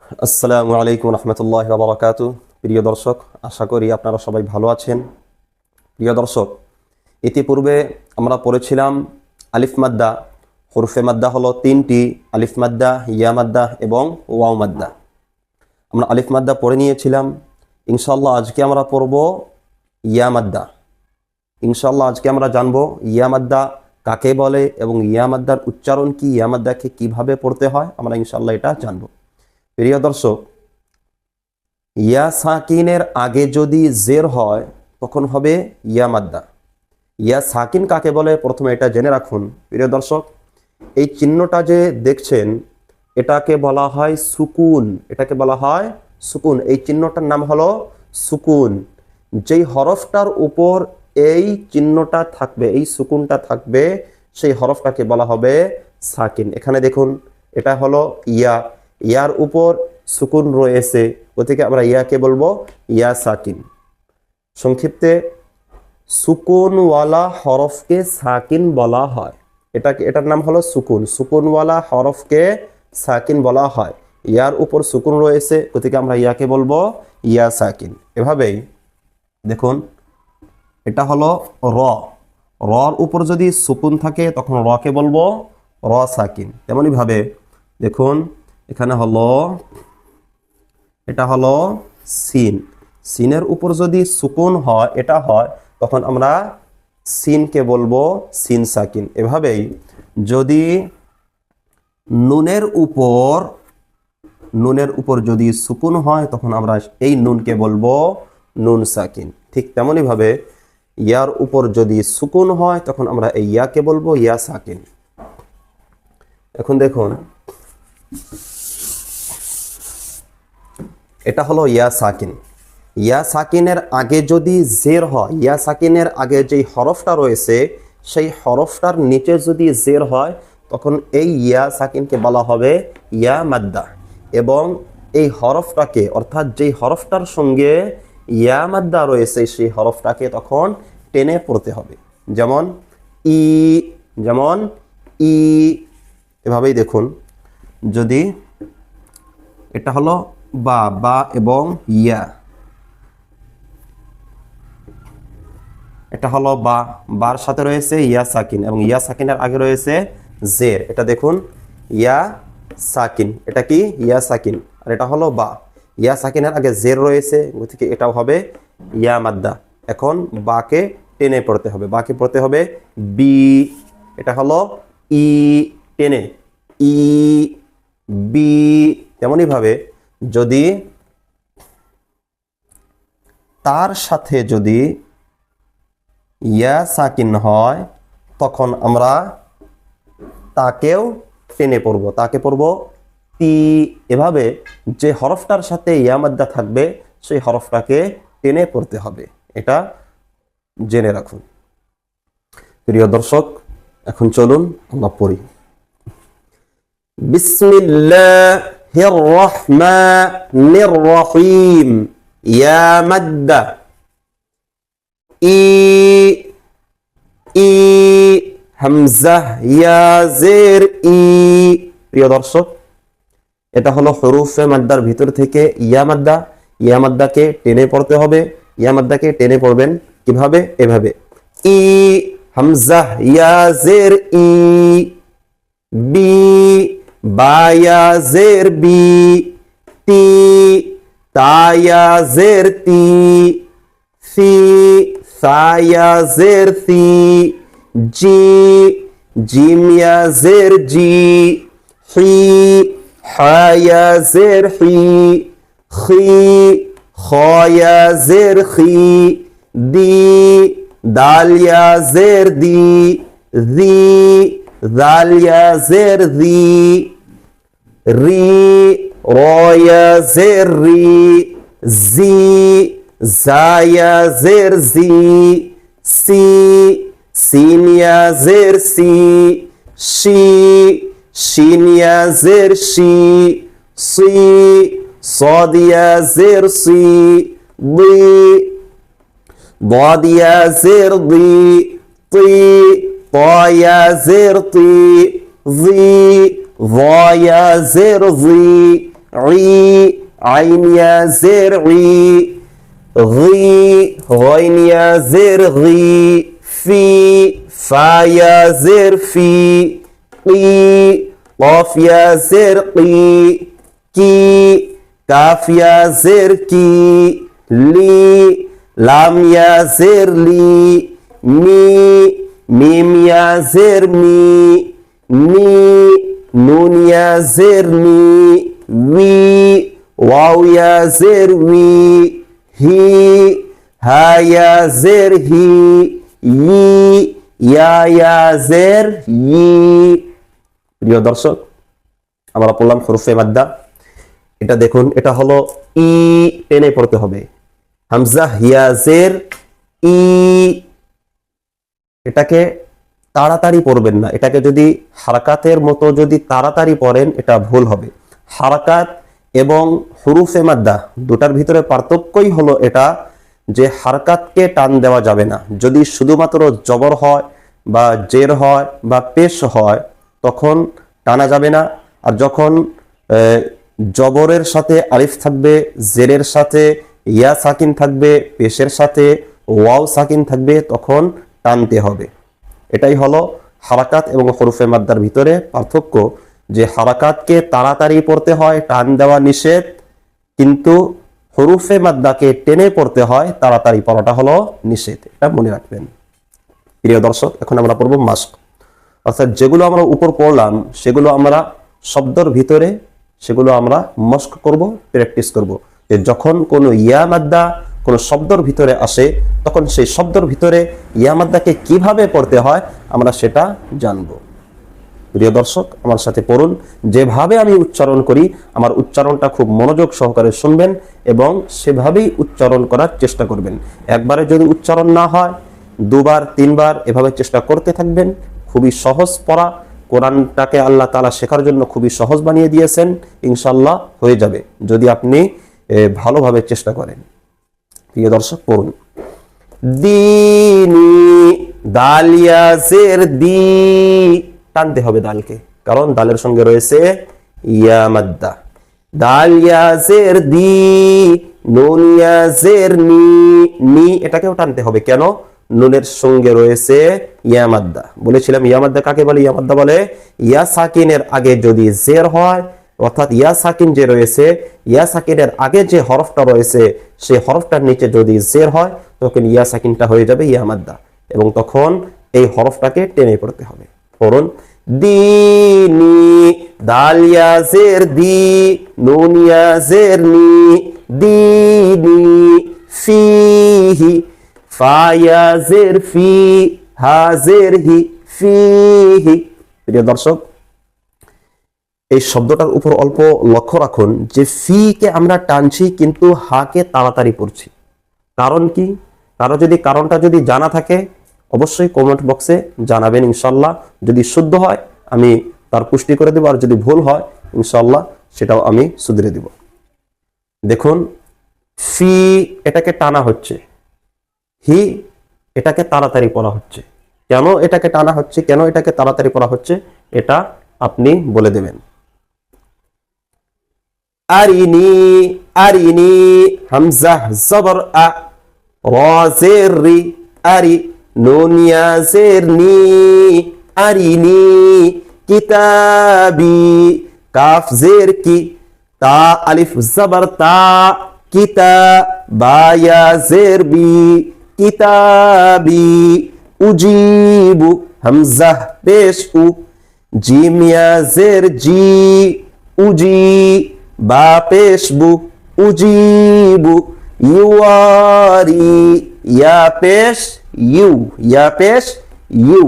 আসসালামু আলাইকুম রহমতুল্লাহ বারাকাতু। প্রিয় দর্শক, আশা করি আপনারা সবাই ভালো আছেন। প্রিয় দর্শক, ইতিপূর্বে আমরা পড়েছিলাম আলিফ মাদ্দা। হরফে মাদ্দা হলো তিনটি: আলিফ মাদ্দা, ইয়া মাদ্দা এবং ওয়াও মাদ্দা। আমরা আলিফ মাদ্দা পড়ে নিয়েছিলাম। ইনশাআল্লাহ আজকে আমরা পড়ব ইয়া মাদ্দা। ইনশাআল্লাহ আজকে আমরা জানব ইয়া মাদ্দা কাকে বলে এবং ইয়া মাদ্দার উচ্চারণ কি, ইয়া মাদ্দাকে কিভাবে পড়তে হয়, আমরা ইনশাআল্লাহ এটা জানব। প্রিয় দর্শক, ইয়া সাকিনের আগে যদি জের হয় তখন হবে ইয়া মাদ্দা। ইয়া সাকিন কাকে বলে প্রথমে এটা জেনে রাখুন। প্রিয় দর্শক, এই চিহ্নটা যে দেখছেন এটাকে বলা হয় সুকুন। এটাকে বলা হয় সুকুন। এই চিহ্নটার নাম হলো সুকুন। যেই হরফটার উপর এই চিহ্নটা থাকবে, এই সুকুনটা থাকবে, সেই হরফটাকে বলা হবে সাকিন। এখানে দেখুন, এটা হলো ইয়া, ইয়ার উপর সুকুন রয়েছে, ওদিকে আমরা ইয়াকে বলবো ইয়া সাকিন। সংক্ষিপ্তে সুকুনওয়ালা হরফকে সাকিন বলা হয়। এটার নাম হলো সুকুন। সুকুনওয়ালা হরফকে সাকিন বলা হয়। ইয়ার উপর সুকুন রয়েছে, ওদিকে আমরা ইয়াকে বলবো ইয়া সাকিন। এভাবেই দেখুন, এটা হলো র। রর উপর যদি সুকুন থাকে তখন রকে বলবো র সাকিন। তেমনি ভাবে দেখুন, এখানে হলো, এটা হলো সিন। সিনের উপর যদি সুকুন হয়, এটা হয়, তখন আমরা সিনকে বলবো সিন সাকিন। এভাবেই যদি নুনের উপর যদি সুকুন হয় তখন আমরা এই নুনকে বলবো নুন সাকিন। ঠিক তেমনি ভাবে ইয়ার উপর যদি সুকুন হয় তখন আমরা এই ইয়াকে বলবো ইয়া সাকিন। এখন দেখুন, এটা হলো ইয়া সাকিন। ইয়া সাকিনের আগে যদি জের হয়, ইয়া সাকিনের আগে যেই হরফটা রয়েছে সেই হরফটার নিচে যদি জের হয় তখন এই ইয়া সাকিনকে বলা হবে ইয়া মাদ্দা। এবং এই হরফটাকে, অর্থাৎ যেই হরফটার সঙ্গে ইয়া মাদ্দা রয়েছে সেই হরফটাকে তখন টেনে পড়তে হবে। যেমন ই, যেমন ই। এভাবেই দেখুন, যদি এটা হলো বা, বা এবং ইয়া, এটা হলো বা, বার সাথে রয়েছে ইয়া সাকিন এবং ইয়া সাকিনের আগে রয়েছে জের। এটা দেখুন ইয়া সাকিন, এটা কি ইয়া সাকিন, আর এটা হলো বা। ইয়া সাকিনের আগে জের রয়েছে, গতিকে এটাও হবে ইয়া মাদ্দা। এখন বাকে টেনে পড়তে হবে, বাকে পড়তে হবে বি। এটা হলো ই, টেনে ই, বি। তেমনই ভাবে যদি তার সাথে যদি ইয়া সাকিন হয় তখন আমরা তাকেও টেনে পড়ব, তাকে পড়ব তি। এভাবে যে হরফটার সাথে ইয়া মাদ্দা থাকবে সেই হরফটাকে টেনে পড়তে হবে। এটা জেনে রাখুন। প্রিয় দর্শক, এখন চলুন আমরা পড়ি। বিসমিল্লাহির রহমানির রহিম। ইয়া মাদ্দা ই, ই, হামজা ইয়া জের ই। প্রিয় দর্শক, এটা হলো হরফে মাদ্দার ভিতর থেকে ইয়া মাদ্দা। ইয়া মাদ্দাকে টেনে পড়তে হবে। ইয়া মাদ্দাকে টেনে পড়বেন কিভাবে? এভাবে ই, হামজা ইয়া জের ই, বি, বা ইয়া জের বি, তি, তা ইয়া জের তি, সি, সা ইয়া জের সি, জি, জিম ইয়া জের জি, হি, হা ইয়া জের হি, খি, খ ইয়া জের খি, দি, দাল ইয়া জের দি, জি, দাল ইয়া জের দি, রি, র ইয়া জের রি, জি, জা ইয়া জের জি, সি, সিন ইয়া জের সি, শি, শিন ইয়া জের শি, সি, صاد ইয়া জের সি, দি, ضاد ইয়া জের দি, তি, ত ইয়া জের তি, জি, ظ ইয়া জের জি, ই আইন ইয়া জের ই غي غين يا زر غي في فا يا زر في قي قاف يا زر قي كي كاف يا زر كي لي لام يا زر لي مي ميم يا زر مي ني نون يا زر ني وي واو يا زر وي হি হা ইয়া জের হি ইয়া জের ই। প্রিয় দর্শক, আমরা পড়লাম হরফে মাদ্দা। এটা দেখুন, এটা হলো ই, টেনে পড়তে হবে। হামজা হিয়া জের ই, এটাকে তাড়াতাড়ি পড়বেন না। এটাকে যদি হারাকাতের মতো যদি তাড়াতাড়ি পড়েন, এটা ভুল হবে। হারাকাত এবং হুরুফে মাদ্দা দুটার ভিতরে পার্থক্যই হলো এটা যে হারকাতকে টান দেওয়া যাবে না। যদি শুধুমাত্র জবর হয় বা জের হয় বা পেশ হয় তখন টানা যাবে না। আর যখন জবরের সাথে আলিফ থাকবে, জেরের সাথে ইয়া সাকিন থাকবে, পেশের সাথে ওয়াও সাকিন থাকবে, তখন টানতে হবে। এটাই হলো হারাকাত এবং হুরুফে মাদ্দার ভিতরে পার্থক্য, যে হারাকাতকে তাড়াতাড়ি পড়তে হয়, টান দেওয়া নিষেধ, কিন্তু হুরুফে মাদ্দাকে টেনে পড়তে হয়, তাড়াতাড়ি পড়াটা হলো নিষেধ। এটা মনে রাখবেন। প্রিয় দর্শক, এখন আমরা পড়ব মাস্ক, অর্থাৎ যেগুলো আমরা উপর পড়লাম সেগুলো আমরা শব্দের ভিতরে সেগুলো আমরা মস্ক করব, প্র্যাকটিস করব। যে যখন কোনো ইয়া মাদ্দা কোনো শব্দের ভিতরে আসে তখন সেই শব্দের ভিতরে ইয়া মাদ্দাকে কিভাবে পড়তে হয় আমরা সেটা জানবো। প্রিয় দর্শক, আমার সাথে পড়ুন। যেভাবে আমি উচ্চারণ করি আমার উচ্চারণটা খুব মনোযোগ সহকারে শুনবেন এবং সেভাবেই উচ্চারণ করার চেষ্টা করবেন। একবারে যদি উচ্চারণ না হয় দুবার তিনবার এভাবে চেষ্টা করতে থাকবেন। খুবই সহজ পড়া, কোরআনটাকে আল্লাহ তাআলা শেখার জন্য খুবই সহজ বানিয়ে দিয়েছেন। ইনশাআল্লাহ হয়ে যাবে যদি আপনি ভালোভাবে চেষ্টা করেন। প্রিয় দর্শক, পড়ুন। দিনি দাল ইয়া জের দি, টানতে হবে দালকে, কারণ দালের সঙ্গে রয়েছে ইয়া মাদ্দা। দাল ইয়া জের দি, নুন ইয়া জের নি, নি এটাকেও টানতে হবে। কেন? নুনের সঙ্গে রয়েছে ইয়া মাদ্দা। বলেছিলাম ইয়া মাদ্দা কাকে বলে? ইয়া মাদ্দা বলে ইয়া সাকিনের আগে যদি জের হয়, অর্থাৎ ইয়া সাকিন যে রয়েছে, ইয়া সাকিনের আগে যে হরফটা রয়েছে সেই হরফটার নিচে যদি জের হয় তখন ইয়া সাকিনটা হয়ে যাবে ইয়া মাদ্দা, এবং তখন এই হরফটাকে টেনে পড়তে হবে। পড়ুন। দিনি দাল ইয়া জের দি, নুন ইয়া জের নি, দিনি ফিহি ফা ইয়া জের ফি, হা জের হি, ফিহি। প্রিয় দর্শক, এই শব্দটার উপর অল্প লক্ষ্য রাখুন যে ফি কে আমরা টানছি কিন্তু হা কে তাড়াতাড়ি পড়ছি। কারণ কি? কারণটা যদি জানা থাকে অবশ্যই কমেন্ট বক্সে জানাবেন। ইনশাল্লাহ যদি শুদ্ধ হয় আমি তার পুষ্টি করে দেব, আর যদি ভুল হয় ইনশাল্লাহ সেটাও আমি শুধরে দেব। দেখুন, ফি এটাকে টানা হচ্ছে, হি এটাকে তাড়াতাড়ি পড়া হচ্ছে। কেন এটাকে টানা হচ্ছে, কেন এটাকে তাড়াতাড়ি পড়া হচ্ছে এটা আপনি বলে দেবেন। আরিনি আরিনি, হামজা জবর আ, র জের রি, আরি, নুন ইয়া জের নি, আরিনি, কিতাবি, কাফ জের কি, তা আলিফ জবর তা, কিতা, বা ইয়া জের বি, কিতাবি, উজিবু, হামজা পেশ উ, জিম ইয়া জের জি, উজি, বা পেশ বু, উজিবু, ইউয়ারি, ইয়া পেশ ইউ, ইয়া পেশ ইউ,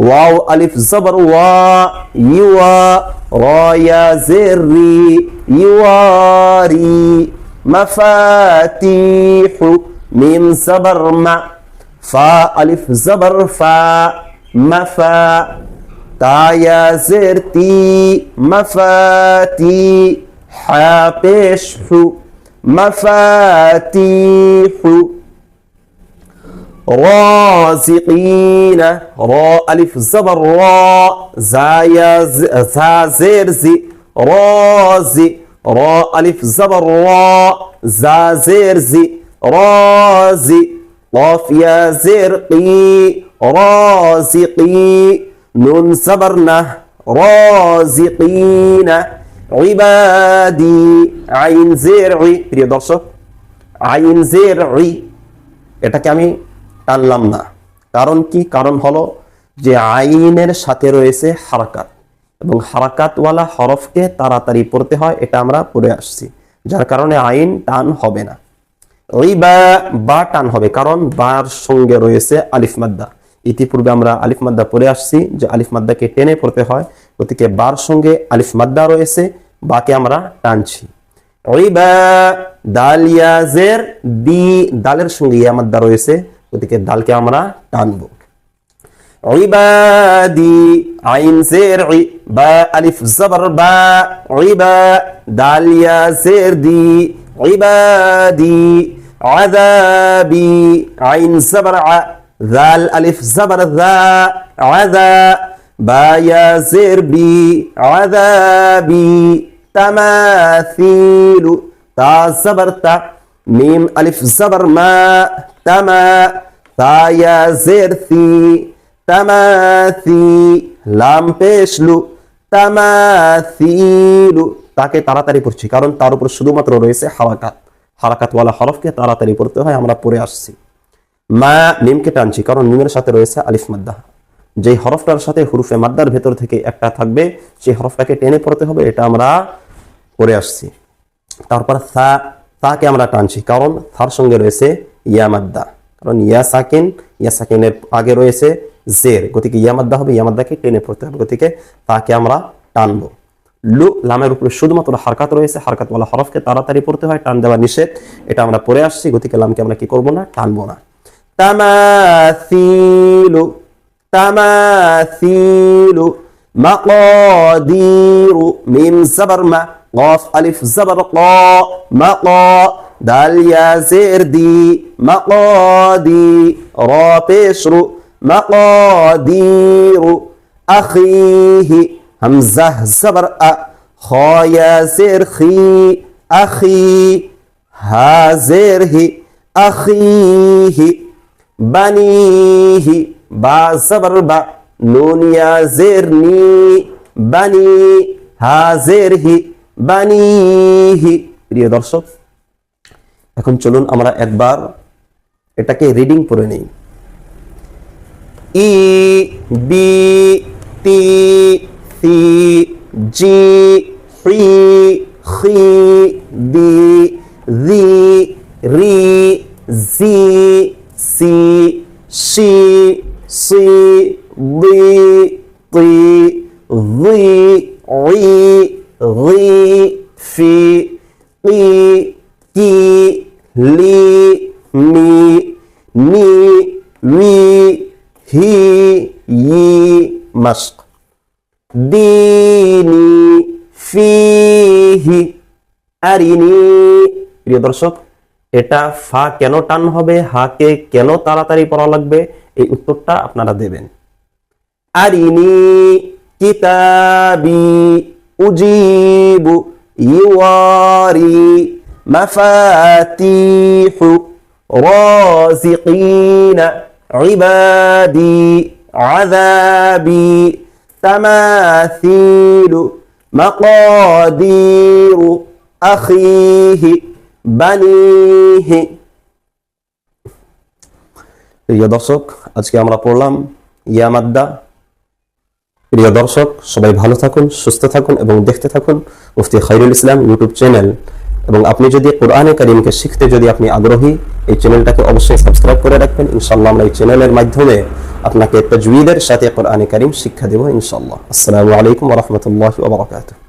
ওয়াও আলিফ জবর ওয়া, ইউয়া, র ইয়া জের রি, ইউয়ারি, মাফাতিহু, মিম জবর মা, ফা আলিফ জবর ফা, মাফা, তা ইয়া জের তি, মাফাতি, হা পেশ হু, মাফাতিহু, রাজিকিনা, র আলিফ জবর র, জা ইয়া জা জের জি, রাজি, র আলিফ জবর র, জা জের জি, রাজি, কফ ইয়া জের কি, রাজিকি, নুন জবর না, রাজিকিনা, ইবাদি, আইন জের ই। প্রিয় দর্শক, আইন জের ই এটাকে আমি টানলাম না, কারণ কি? কারণ হলো যে আইনের সাথে রয়েছে হারাকাত, এবং হারাকাতওয়ালা হরফকে তাড়াতাড়ি পড়তে হয়, এটা আমরা পড়ে আসছি, যার কারণে আইন টান হবে না। ওই বা টান হবে, কারণ বার সঙ্গে রয়েছে আলিফ মাদ্দা। ইতিপূর্বে আমরা আলিফ মাদ্দা পড়ে আসছি যে আলিফ মাদ্দাকে টেনে পড়তে হয়, গতিকে বার সঙ্গে আলিফ মাদ্দা রয়েছে, বাকে আমরা টানছি। ওই বা দাল ইয়া জের দি, দালের সঙ্গে ইয়া মাদ্দা রয়েছে, গতিকে দালকে আমরা টানবো। ইবাদি, আইন জের ই, বা আলিফ জবর বা, ইবা, দাল ইয়া জের দি, ইবাদি, আযাবি, আইন জবর আ, জাল আলিফ জবর যা, আযা, বা ইয়া জের বি, আযাবি, তামাসিলু, তা জবর তা, মিম আলিফ জবর মা, তামা, তা ইয়া জের সি, তামাসি, লাম পেশলু, তামাসিলু। তাকে তাড়াতাড়ি পড়ছি, কারণ তার উপর শুধুমাত্র রয়েছে হারাকাত, হারাকাতওয়ালা হরফকে তাড়াতাড়ি পড়তে হয়, আমরা পড়ে আসছি। মা, মিমকে টানছি, কারণ মিমের সাথে রয়েছে আলিফ মাদ্দা, যেই হরফটার সাথে হুরুফে মাদ্দার ভেতর থেকে একটা থাকবে, সেই হরফটাকে টেনে পড়তে হবে, এটা আমরা পড়ে আসছি। তারপর সা, তাকে আমরা টানছি, কারণ তার সঙ্গে রয়েছে ইয়া মাদ্দা, কারণ ইয়া সাকিন, ইয়া সাকিনের আগে রয়েছে জের, গতিকে ইয়া মাদ্দা হবে, ইয়া মাদ্দাকে টেনে পড়তে হবে, গতিকে তাকে আমরা টানবো। লু, লামের উপরে শুধুমাত্র হারকাত রয়েছে, হারকাতওয়ালা হরফকে তাড়াতাড়ি পড়তে হয়, টান দেওয়া নিষেধ, এটা আমরা পড়ে আসছি, গতিকে লামকে আমরা কি করবো না? টানবো না। তামাসিলু, তামাসিলু, মাকাদিরু, মিম জবর মা, কফ আলিফ জবর ক, মাকা, দাল ইয়া জের দি, মাকাদি, র পেশরু, মাকাদিরু, আখিহি, হামজাহ জবর আ, খ ইয়া জের খি, আখি, হা জের হি, আখিহি, বানিহি, বা জবর বা, নুন ইয়া জের নি, বানি, হা জের হি, বানিহি। প্রিয় দর্শক, এখন চলুন আমরা একবার এটাকে রিডিং করে নেই। ই, বি, তি, সি, জি, হি, খি, দি, জি, রি, জি, সি, শি, সি, দি, তি, জি, ই, রি, ফি, ই, কি, লি, মি, নি, রি, হি, ই, মাশক। দিনি, ফিহি, আরিনি। প্রিয় দর্শক, এটা ফা কেন টান হবে, হাকে কেন তাড়াতাড়ি পড়া লাগবে, এই উত্তরটা আপনারা দেবেন। আরিনি কিতাবি, উজিবু, ইওয়ারি, মাফাতিহু, রাজিকিনা, ইবাদি, আযাবি, তামাসিলু, মাকাদিরু, আখিহি, বানিহি। প্রিয় দর্শক, আজকে আমরা পড়লাম ইয়া মাদ্দা। প্রিয় দর্শক, সবাই ভালো থাকুন, সুস্থ থাকুন এবং দেখতে থাকুন মুফতি খায়রুল ইসলাম ইউটিউব চ্যানেল। এবং আপনি যদি কোরআনে কারীমকে শিখতে যদি আপনি আগ্রহী, এই চ্যানেলটাকে অবশ্যই সাবস্ক্রাইব করে রাখবেন। ইনশাআল্লাহ আমরা এই চ্যানেলের মাধ্যমে আপনাকে তাজউইদের সাথে কোরআনে কারীম শিক্ষা দেব ইনশাআল্লাহ। আসসালামু আলাইকুম ওয়া রাহমাতুল্লাহি ওয়া বারাকাতুহু।